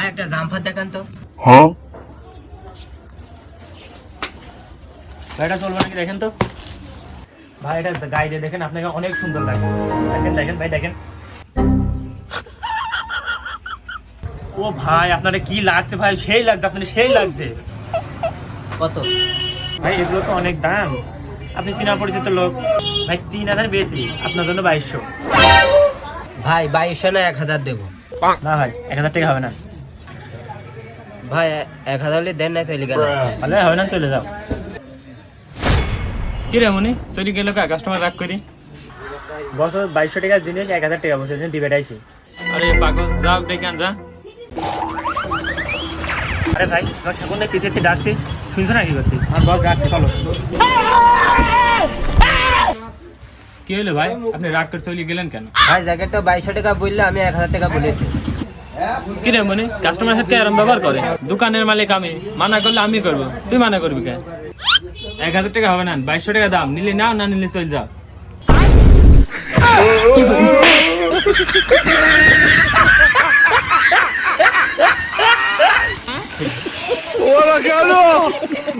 ভাই একটা জামফার দেখান তো। হ্যাঁ ভাইটা চলবে নাকি দেখেন তো। ভাই এটা গায়ে দিয়ে দেখেন, আপনাকে অনেক সুন্দর লাগবে। দেখেন দেখেন ভাই দেখেন। ও ভাই আপনারা কি লাগছে ভাই, সেই লাগছে, আপনার সেই লাগছে। কত? ভাই এগুলো তো অনেক দাম, আপনি চেনা পরিচিত লোক। ভাই 3000 বেচি, আপনার জন্য 2200। ভাই 2200 না 1000 দেবো। না ভাই 1000 টাকা হবে না। ভাই 1000 হলে দেন না চলে গেল। তাহলে হবে না, চলে যাও। কি রে মনি চলে গেল কা, কাস্টমার রাগ করি। বছর 2200 টাকার জিনিস 1000 টাকা বছর দিবে এটাইছি। আরে পাগল যাও ডেকে আন যা। আরে ভাই তোমার ঠাকুর না পিছিয়ে ডাকছি, শুনছো না কি করছি? আমার বস ডাকছে, চলো। কি হলো ভাই, আপনি রাগ করে চলে গেলেন কেন? ভাই জ্যাকেটটা 2200 টাকা বললে আমি 1000 টাকা বলেছি। কি রে মনি, কাস্টমারের সাথে এরম ব্যবহার করে? দোকানের মালিক আমি, মানা করলে আমি করবো, তুই মানা করবি কেন? 1000 টাকা হবে না, 2200 টাকা দাম, নিলে নাও, না নিলে চল যাও।